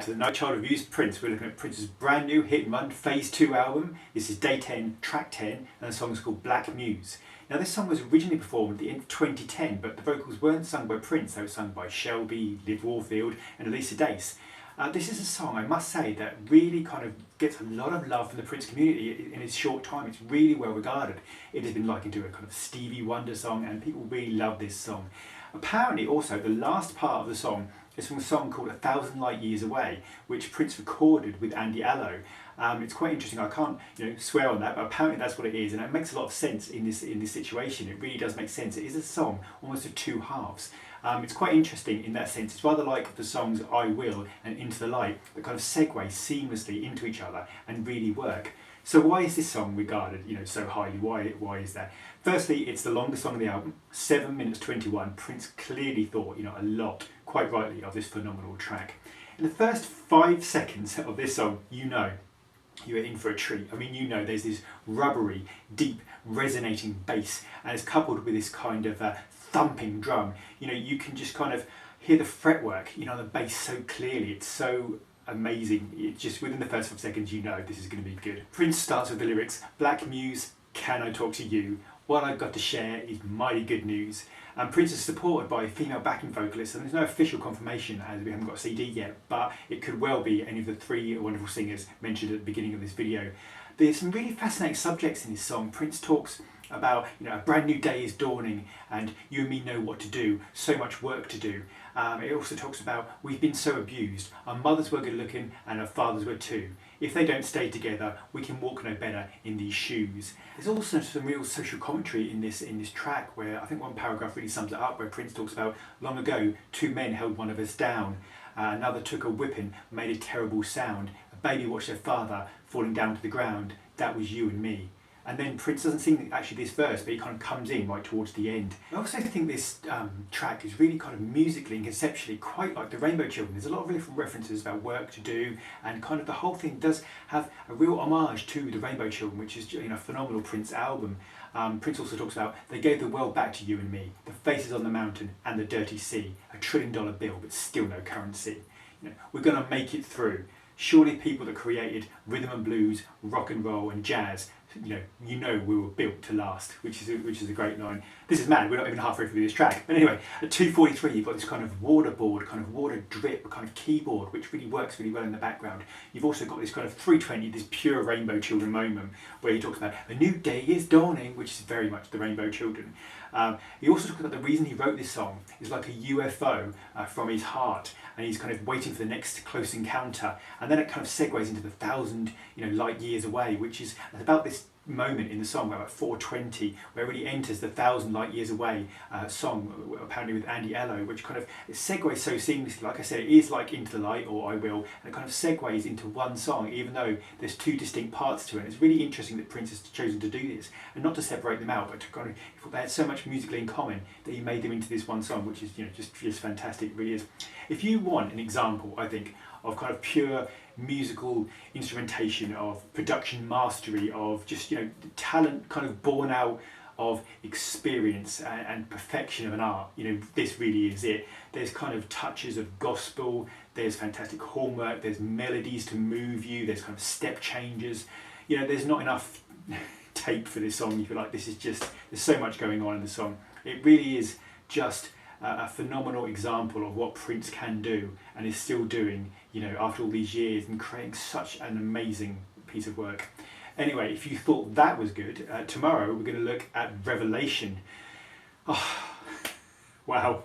back to the NightChild Reviews Prince. We're looking at Prince's brand new Hit and Run Phase 2 album. This is Day 10, Track 10, and the song is called Black Muse. Now this song was originally performed at the end of 2010, but the vocals weren't sung by Prince, they were sung by Shelby, Liv Warfield and Elisa Dace. This is a song, I must say, that really kind of gets a lot of love from the Prince community in its short time. It's really well regarded. It has been likened to a kind of Stevie Wonder song, and people really love this song. Apparently also the last part of the song is from a song called 1,000 Light Years Away, which Prince recorded with Andy Allo. It's quite interesting. I can't swear on that, but apparently that's what it is, and it makes a lot of sense in this situation. It really does make sense. It is a song almost of two halves. It's quite interesting in that sense. It's rather like the songs I Will and Into the Light that kind of segue seamlessly into each other and really work. So why is this song regarded so highly? Why is that? Firstly, it's the longest song on the album, 7 minutes 21. Prince clearly thought a lot, quite rightly, of this phenomenal track. In the first 5 seconds of this song, you're in for a treat. I mean, there's this rubbery, deep, resonating bass, and it's coupled with this kind of thumping drum. You can just kind of hear the fretwork, on the bass so clearly. It's so amazing. It's just within the first 5 seconds, this is going to be good. Prince starts with the lyrics, "Black Muse, can I talk to you? What I've got to share is mighty good news." And Prince is supported by female backing vocalists, and there's no official confirmation as we haven't got a CD yet, but it could well be any of the three wonderful singers mentioned at the beginning of this video. There's some really fascinating subjects in this song. Prince talks about a brand new day is dawning and you and me know what to do, so much work to do. It also talks about we've been so abused, our mothers were good looking and our fathers were too. If they don't stay together, we can walk no better in these shoes. There's also some real social commentary in this track, where I think one paragraph really sums it up, where Prince talks about, long ago, two men held one of us down. Another took a whipping, made a terrible sound. A baby watched their father falling down to the ground. That was you and me. And then Prince doesn't sing actually this verse, but he kind of comes in right towards the end. I also think this track is really kind of musically and conceptually quite like the Rainbow Children. There's a lot of different references about work to do, and kind of the whole thing does have a real homage to the Rainbow Children, which is a phenomenal Prince album. Prince also talks about, they gave the world back to you and me, the faces on the mountain and the dirty sea, $1 trillion bill but still no currency. We're going to make it through. Surely people that created rhythm and blues, rock and roll and jazz, we were built to last, which is a great line. This is mad, we're not even halfway through this track. But anyway, at 2:43 you've got this kind of waterboard, kind of water drip, kind of keyboard, which really works really well in the background. You've also got this kind of 3:20, this pure Rainbow Children moment, where he talks about a new day is dawning, which is very much the Rainbow Children. He also talks about the reason he wrote this song is like a UFO from his heart, and he's kind of waiting for the next close encounter, and then it kind of segues into the 1,000 light years away, which is about this moment in the song about 4:20 where it really enters the 1,000 light years away song, apparently with Andy Allo, which kind of segues so seamlessly. Like I said, it is like Into the Light or I Will, and it kind of segues into one song even though there's two distinct parts to it. And it's really interesting that Prince has chosen to do this and not to separate them out, but to kind of, they had so much musically in common that he made them into this one song, which is just fantastic. It really is. If you want an example, I think, of kind of pure musical instrumentation, of production mastery, of just talent kind of born out of experience and perfection of an art, this really is it. There's kind of touches of gospel, there's fantastic hornwork, there's melodies to move you, there's kind of step changes. There's not enough tape for this song. You feel like there's so much going on in the song. It really is just a phenomenal example of what Prince can do and is still doing, after all these years, and creating such an amazing piece of work. Anyway, if you thought that was good, tomorrow we're going to look at Revelation. Oh, wow.